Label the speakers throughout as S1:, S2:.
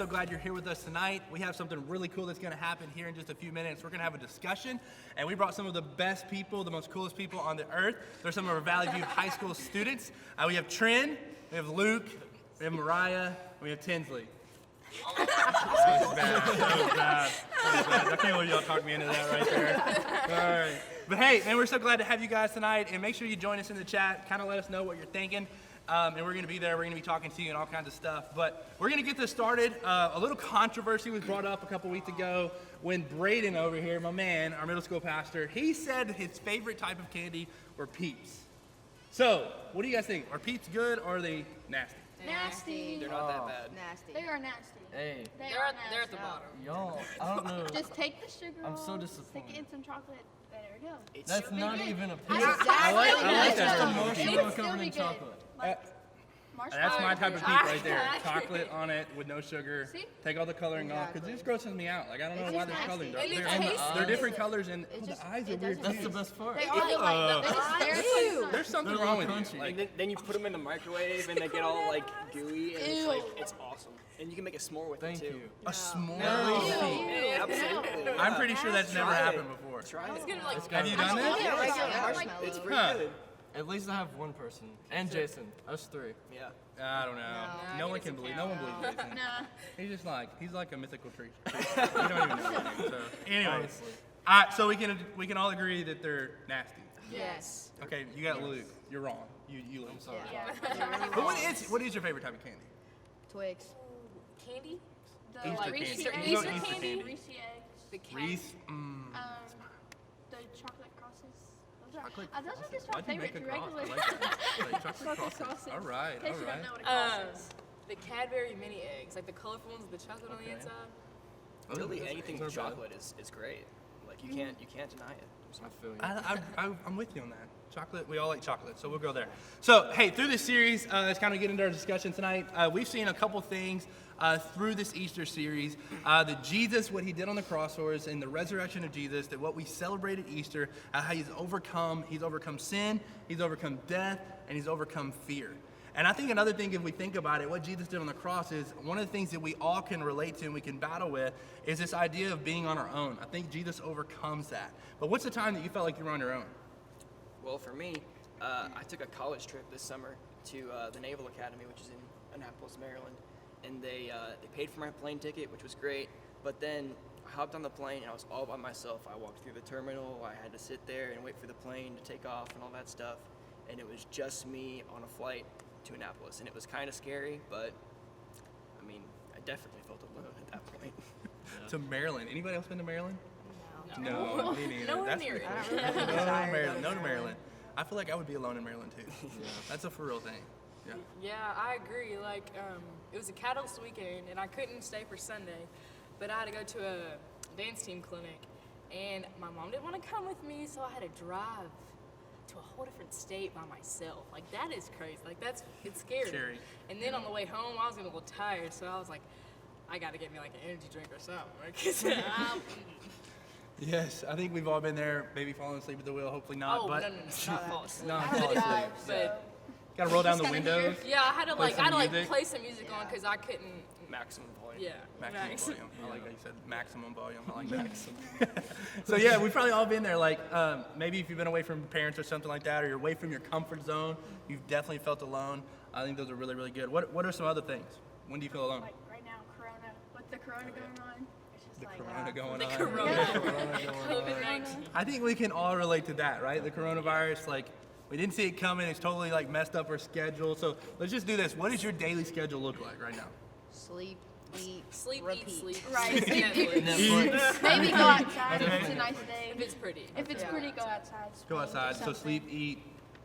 S1: so glad you're here with us tonight. We have something really cool that's going to happen here in just a few minutes. We're going to have a discussion, and we brought some of the best people, the most coolest people on the earth. They're some of our Valley View High School students. We have Trin, we have Luke, we have Mariah, and we have Tinsley. That was bad. I can't believe y'all talked me into that right there. All right. But hey, man, we're so glad to have you guys tonight, and make sure you join us in the chat. Kind of let us know what you're thinking. And we're going to be there. We're going to be talking to you and all kinds of stuff. But we're going to get this started. A little controversy was brought up a couple weeks ago when Braden over here, my man, our middle school pastor, he said his favorite type of candy were Peeps. So, what do you guys think? Are Peeps good or are they nasty?
S2: Nasty.
S3: They're not that bad.
S2: Nasty.
S4: They are nasty.
S5: Hey,
S4: They're
S3: at the bottom.
S5: y'all, I don't know.
S4: Just take the sugar
S5: I'm so
S4: off,
S5: disappointed.
S4: stick it in some chocolate. There we go.
S5: That's not even a piece.
S1: I like that.
S5: Just a marshmallow
S4: It's still
S5: covered
S4: be
S5: in
S4: good.
S5: chocolate.
S1: That's my type of Peep right there. Chocolate on it with no sugar.
S4: See?
S1: Take all the coloring off because it just grosses me out. Like, I don't know why there's coloring.
S4: nasty.
S1: They're different colors and the eyes are weird
S5: That's
S1: too.
S5: the best part.
S4: They are like,
S1: There's something
S5: They're
S1: wrong
S5: a
S1: with
S5: little
S1: you.
S5: crunchy.
S1: Like,
S3: And then you put them in the microwave and they get all like gooey and it's like it's awesome. And you can make a s'more with
S5: Thank
S3: it too.
S5: you.
S1: a s'more.
S3: Absolutely.
S1: I'm pretty sure that's never happened before.
S3: Try it.
S1: Have you done that?
S3: It's pretty
S1: Huh.
S3: good.
S5: At least I have one person. And Jason. Us three.
S3: Yeah.
S1: I don't know. No one can believe. No one believes Jason.
S4: nah.
S1: He's like a mythical creature. We don't even know his name. So, anyways,
S5: Honestly.
S1: so we can all agree that they're nasty.
S2: Yes.
S1: Okay, you got Luke. You're wrong. You lose.
S5: I'm sorry.
S1: But what is your favorite type of candy?
S2: Twix.
S6: Candy?
S4: The
S1: Easter
S4: Reese
S1: candy.
S4: eggs.
S1: You go Easter candy.
S4: Reese eggs.
S6: The cat.
S1: Reese.
S4: The chocolate crosses.
S1: Chocolate
S4: Those are just my
S1: Why'd you make
S4: favorite.
S1: a cross?
S4: Regular.
S1: I like that. Like chocolate crosses.
S4: crosses.
S1: All right.
S4: In case you
S1: All
S4: don't know
S1: right.
S4: what a cross is.
S6: The Cadbury mini eggs, like the colorful ones with the chocolate on the
S5: Okay.
S6: inside.
S3: Really,
S5: those
S3: anything
S5: are
S3: with
S5: bad.
S3: chocolate is great. Like you can't deny it.
S5: I feel you.
S1: I'm with you on that. Chocolate, we all like chocolate, so we'll go there. So, hey, through this series, let's kind of get into our discussion tonight. We've seen a couple things through this Easter series. That Jesus, what he did on the cross for us, and the resurrection of Jesus, that what we celebrate at Easter, how he's overcome sin, he's overcome death, and he's overcome fear. And I think another thing, if we think about it, what Jesus did on the cross is one of the things that we all can relate to and we can battle with is this idea of being on our own. I think Jesus overcomes that. But what's the time that you felt like you were on your own?
S3: Well, for me, I took a college trip this summer to the Naval Academy, which is in Annapolis, Maryland, and they paid for my plane ticket, which was great. But then I hopped on the plane and I was all by myself. I walked through the terminal. I had to sit there and wait for the plane to take off and all that stuff. And it was just me on a flight to Annapolis, and it was kind of scary. But I mean, I definitely felt alone at that point.
S1: To Maryland. Anybody else been to Maryland?
S4: No.
S1: No, me neither.
S6: Nowhere
S1: That's
S6: near
S1: for
S6: it.
S1: cool.
S2: I don't really have a
S1: No to
S2: desire to
S1: Maryland.
S2: go
S1: No
S2: to
S1: to Maryland. I feel like I would be alone in Maryland too. That's a for real thing. Yeah.
S6: Yeah, I agree. Like, it was a Catalyst weekend, and I couldn't stay for Sunday, but I had to go to a dance team clinic, and my mom didn't want to come with me, so I had to drive to a whole different state by myself. Like, that is crazy. Like, it's scary.
S1: Scary.
S6: And then on the way home, I was getting a little tired, so I was like, I got to get me like an energy drink or something. Right? 'Cause
S1: Yes, I think we've all been there, maybe falling asleep at the wheel, hopefully not.
S6: oh,
S1: but
S6: no, not fall asleep.
S1: not
S4: I
S1: fall
S4: would
S1: asleep.
S4: drive,
S6: But
S1: Gotta roll down the
S4: Just kinda
S1: windows.
S6: yeah, I had to
S1: Play
S6: like
S1: some music.
S6: play some music on because I couldn't.
S3: Maximum volume.
S6: Yeah.
S1: Maximum
S6: Max.
S1: volume. I like how you said maximum volume. I like that. So yeah, we've probably all been there. Like maybe if you've been away from your parents or something like that, or you're away from your comfort zone, you've definitely felt alone. I think those are really, really good. What are some other things? When do you feel alone?
S4: Like right now, Corona. With the Corona going on, it's just
S1: The
S4: like
S1: corona going
S6: The
S1: on.
S6: corona. COVID-19.
S1: I think we can all relate to that, right? The coronavirus, like we didn't see it coming. It's totally like messed up our schedule. So let's just do this. What does your daily schedule look like right now?
S2: Sleep, eat,
S6: Sleep,
S2: repeat.
S6: eat, sleep.
S4: Right.
S6: Netflix.
S4: Maybe go outside if
S1: Okay.
S4: it's a nice day.
S6: If it's pretty.
S4: If it's pretty, go outside.
S1: Go outside. So
S4: Something.
S1: sleep, eat,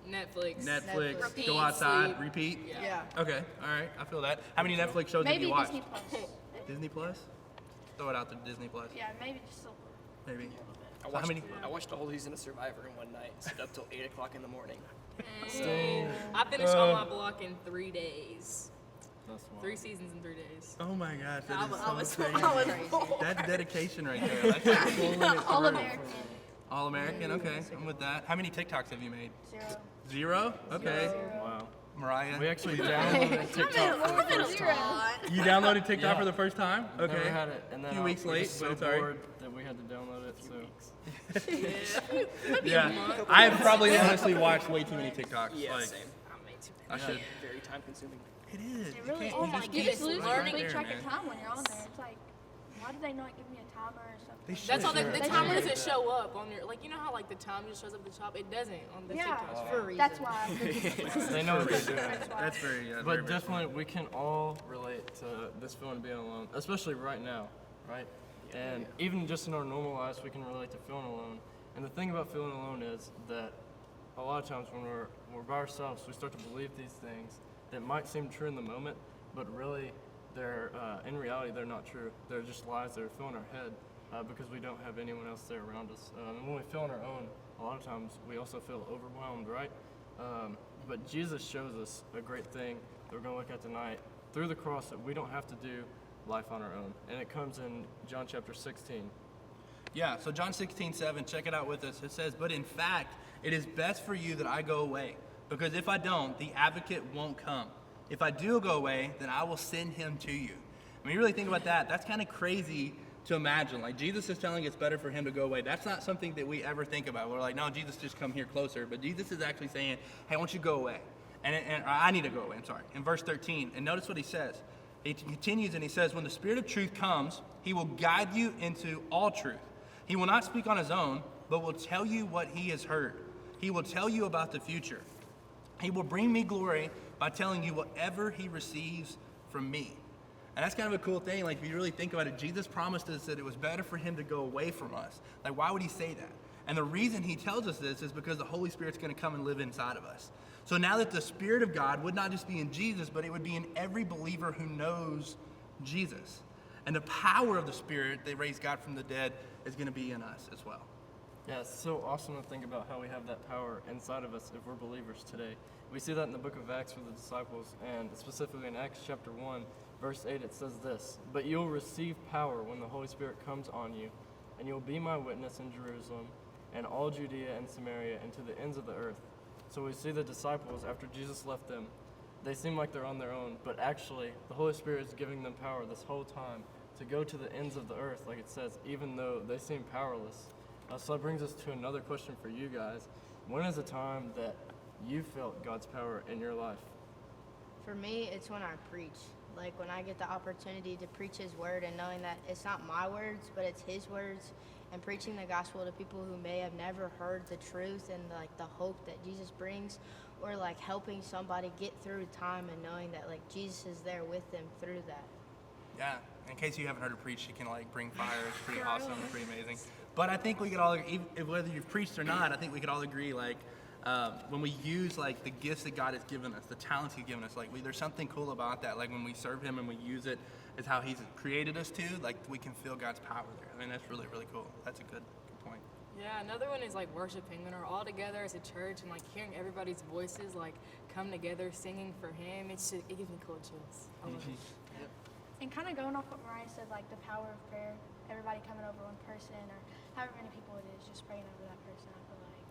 S6: Netflix.
S1: Netflix,
S6: Repeat,
S1: go outside,
S6: sleep.
S1: repeat.
S2: Yeah.
S1: Okay, all right. I feel that. How many Netflix shows have
S4: Maybe
S1: you watched?
S4: Disney Plus.
S1: Disney Plus? Throw it out to Disney Plus.
S4: Yeah, maybe just a little.
S1: Maybe.
S3: I
S1: So
S3: watched,
S1: how many?
S3: I watched the whole season of Survivor in one night. Stayed up till 8 o'clock in the morning.
S6: I finished on my block in 3 days.
S5: That's wild.
S6: 3 seasons in 3 days.
S1: Oh my gosh,
S6: I
S1: that
S6: was,
S1: is so crazy.
S2: I was
S1: That's dedication right there. That's like pulling it
S4: All
S1: through.
S4: American.
S1: All American, okay. I'm with that. How many TikToks have you made?
S4: 0.
S1: 0? Okay.
S5: Wow.
S1: Mariah?
S5: We actually downloaded TikTok for the first time.
S1: You downloaded TikTok
S5: Yeah.
S1: for the first time? Okay.
S5: Never had it, and then
S1: A few weeks
S5: we're
S1: late,
S5: just
S1: but
S5: so
S1: it's all right.
S5: bored that we had to download it. So
S1: Yeah. I have probably honestly watched way too many TikToks.
S3: Yeah,
S1: like,
S3: same.
S1: I should.
S3: Very time consuming.
S1: It is.
S4: It really
S1: You
S4: is.
S1: can't- you
S6: my
S1: just
S6: goodness,
S1: can't
S4: lose
S1: it's right
S6: learning
S1: there,
S4: track
S1: man.
S4: of time when you're on there. It's like, why did they not give me a timer or something?
S1: They should.
S6: That's all. The
S4: They
S6: timer
S4: should.
S6: doesn't show up on your, like, you know how like the time just shows up at the top. It doesn't on the
S4: Yeah.
S6: TikToks.
S2: For a reason.
S4: That's why.
S5: they know what they're doing.
S4: That's why.
S1: That's very, very,
S5: But
S1: very
S5: definitely, we can all relate to this feeling of being alone, especially right now, right? And even just in our normal lives, we can relate to feeling alone. And the thing about feeling alone is that a lot of times when we're by ourselves, we start to believe these things that might seem true in the moment, but really, they're in reality they're not true. They're just lies that are filling our head because we don't have anyone else there around us. And when we feel on our own, a lot of times we also feel overwhelmed, right? But Jesus shows us a great thing that we're going to look at tonight through the cross, that we don't have to do life on our own. And it comes in John chapter 16.
S1: Yeah, so John 16:7, check it out with us. It says, "But in fact, it is best for you that I go away, because if I don't, the advocate won't come. If I do go away, then I will send him to you." When you really think about that, that's kind of crazy to imagine. Like, Jesus is telling it's better for him to go away. That's not something that we ever think about. We're like, no, Jesus, just come here closer. But Jesus is actually saying, hey, I want you to go away. And I need to go away, I'm sorry. In verse 13, and notice what he says. He continues and he says, "When the Spirit of truth comes, he will guide you into all truth. He will not speak on his own, but will tell you what he has heard. He will tell you about the future. He will bring me glory by telling you whatever he receives from me." And that's kind of a cool thing. Like, if you really think about it, Jesus promised us that it was better for him to go away from us. Like, why would he say that? And the reason he tells us this is because the Holy Spirit's going to come and live inside of us. So now that the Spirit of God would not just be in Jesus, but it would be in every believer who knows Jesus. And the power of the Spirit that raised God from the dead is going to be in us as well.
S5: Yeah, it's so awesome to think about how we have that power inside of us if we're believers today. We see that in the book of Acts with the disciples, and specifically in Acts chapter 1, verse 8, it says this: "But you'll receive power when the Holy Spirit comes on you, and you'll be my witness in Jerusalem and all Judea and Samaria and to the ends of the earth." So we see the disciples, after Jesus left them, they seem like they're on their own, but actually the Holy Spirit is giving them power this whole time to go to the ends of the earth, like it says, even though they seem powerless. So that brings us to another question for you guys. When is a time that you felt God's power in your life?
S2: For me, it's when I preach. Like, when I get the opportunity to preach his word and knowing that it's not my words, but it's his words, and preaching the gospel to people who may have never heard the truth and like the hope that Jesus brings, or like helping somebody get through time and knowing that like Jesus is there with them through that.
S1: Yeah, in case you haven't heard her preach, she can like bring fire. It's pretty awesome, pretty amazing. But I think we could all, whether you've preached or not, I think we could all agree, like, when we use like the gifts that God has given us, the talents He's given us, like there's something cool about that. Like when we serve Him and we use it as how He's created us to, like we can feel God's power there. I mean, that's really, really cool. That's a good point.
S6: Yeah, another one is like worshiping, when we're all together as a church and like hearing everybody's voices like come together singing for Him. It gives me cool chills. I love it.
S4: And kind of going off what Mariah said, like the power of prayer, everybody coming over one person or however many people it is, just praying over that person, I feel like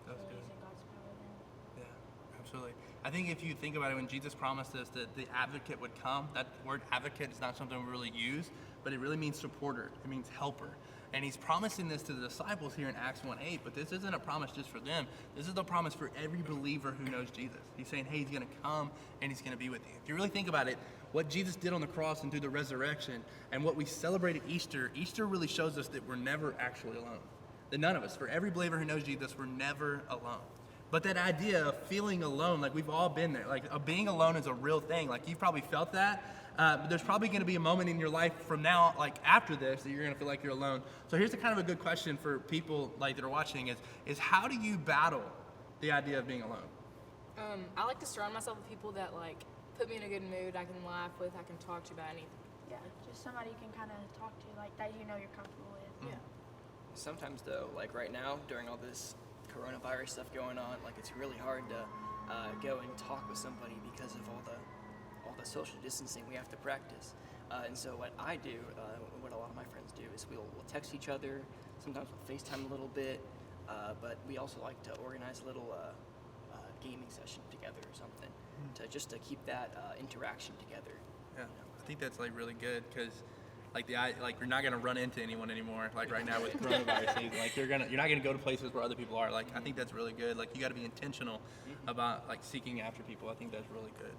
S1: That's
S4: really
S1: good.
S4: using God's power then.
S1: Yeah, absolutely. I think if you think about it, when Jesus promised us that the advocate would come, that word advocate is not something we really use, but it really means supporter. It means helper. And he's promising this to the disciples here in Acts 1:8, but this isn't a promise just for them. This is the promise for every believer who knows Jesus. He's saying, hey, he's going to come and he's going to be with you. If you really think about it, what Jesus did on the cross and through the resurrection and what we celebrate at Easter, Easter really shows us that we're never actually alone. That none of us, for every believer who knows Jesus, we're never alone. But that idea of feeling alone, like we've all been there. Like being alone is a real thing. Like you've probably felt that. But there's probably going to be a moment in your life from now, like after this, that you're going to feel like you're alone. So here's a kind of a good question for people like that are watching is how do you battle the idea of being alone?
S6: I like to surround myself with people that like put me in a good mood. I can laugh with. I can talk to about anything.
S4: Yeah, just somebody you can kind of talk to, like that you know you're comfortable with.
S6: Yeah.
S3: Sometimes though, like right now, during all this coronavirus stuff going on, like it's really hard to go and talk with somebody because of all the social distancing we have to practice. And so what I do, what a lot of my friends do, is we'll text each other. Sometimes we'll FaceTime a little bit, but we also like to organize a little gaming session together or something. to keep that interaction together.
S1: Yeah, I think that's like really good because like you're not gonna run into anyone anymore. Like right now with coronavirus season, like you're not gonna go to places where other people are. Like I think that's really good. Like you got to be intentional about like seeking after people. I think that's really good.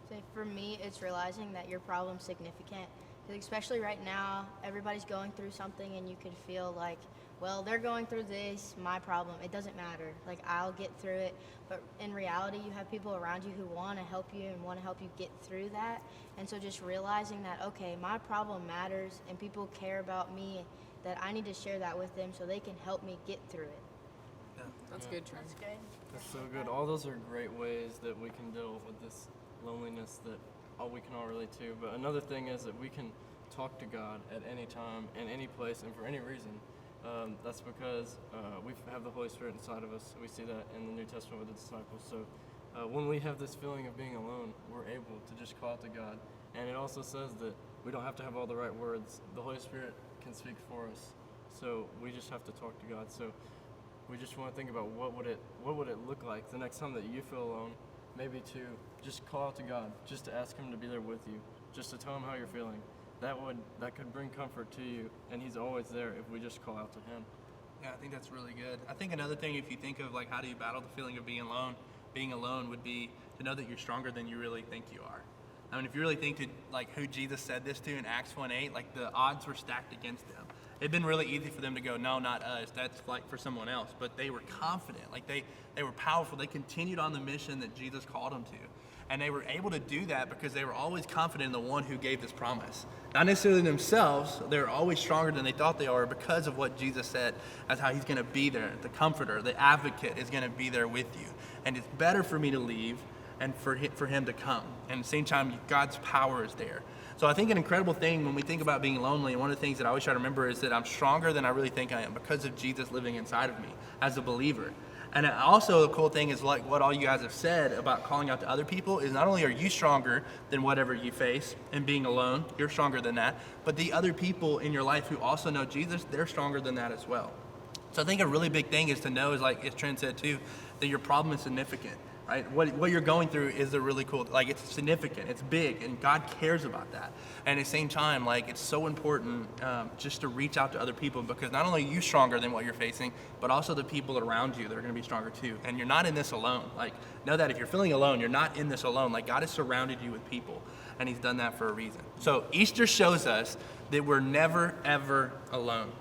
S2: So for me, it's realizing that your problem's significant. 'Cause especially right now, everybody's going through something, and you could feel like, well, they're going through this, my problem. It doesn't matter. Like I'll get through it. But in reality, you have people around you who want to help you and want to help you get through that. And so just realizing that, okay, my problem matters, and people care about me, that I need to share that with them so they can help me get through it.
S6: That's good, Trent.
S4: That's good.
S5: That's so good. All those are great ways that we can deal with this loneliness that we can all relate to. But another thing is that we can talk to God at any time, in any place, and for any reason. That's because we have the Holy Spirit inside of us. We see that in the New Testament with the disciples. So when we have this feeling of being alone, we're able to just call out to God. And it also says that we don't have to have all the right words. The Holy Spirit can speak for us. So we just have to talk to God. So we just want to think about what would it look like the next time that you feel alone. Maybe to just call out to God, just to ask Him to be there with you, just to tell Him how you're feeling. That could bring comfort to you, and He's always there if we just call out to Him.
S1: Yeah, I think that's really good. I think another thing, if you think of like how do you battle the feeling of being alone would be to know that you're stronger than you really think you are. I mean, if you really think to like who Jesus said this to in Acts 1:8, like the odds were stacked against them. It'd been really easy for them to go, no, not us. That's like for someone else. But they were confident. Like they were powerful. They continued on the mission that Jesus called them to. And they were able to do that because they were always confident in the one who gave this promise. Not necessarily themselves. They were always stronger than they thought they were because of what Jesus said as how He's going to be there. The comforter, the advocate is going to be there with you. And it's better for me to leave and for Him to come. And at the same time, God's power is there. So I think an incredible thing when we think about being lonely, and one of the things that I always try to remember is that I'm stronger than I really think I am because of Jesus living inside of me as a believer. And also the cool thing is like what all you guys have said about calling out to other people is not only are you stronger than whatever you face and being alone, you're stronger than that, but the other people in your life who also know Jesus, they're stronger than that as well. So I think a really big thing is to know is like as Trent said too, that your problem is significant. Right? What you're going through is a really cool, like it's significant, it's big, and God cares about that. And at the same time, like it's so important just to reach out to other people because not only are you stronger than what you're facing, but also the people around you that are going to be stronger too. And you're not in this alone. Like know that if you're feeling alone, you're not in this alone. Like God has surrounded you with people, and He's done that for a reason. So Easter shows us that we're never, ever alone.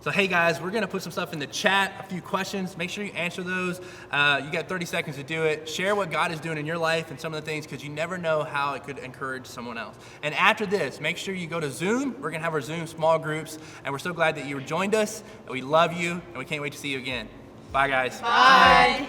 S1: So hey guys, we're gonna put some stuff in the chat, a few questions. Make sure you answer those. You got 30 seconds to do it. Share what God is doing in your life and some of the things because you never know how it could encourage someone else. And after this, make sure you go to Zoom. We're gonna have our Zoom small groups, and we're so glad that you joined us. We love you, and we can't wait to see you again. Bye guys.
S2: Bye.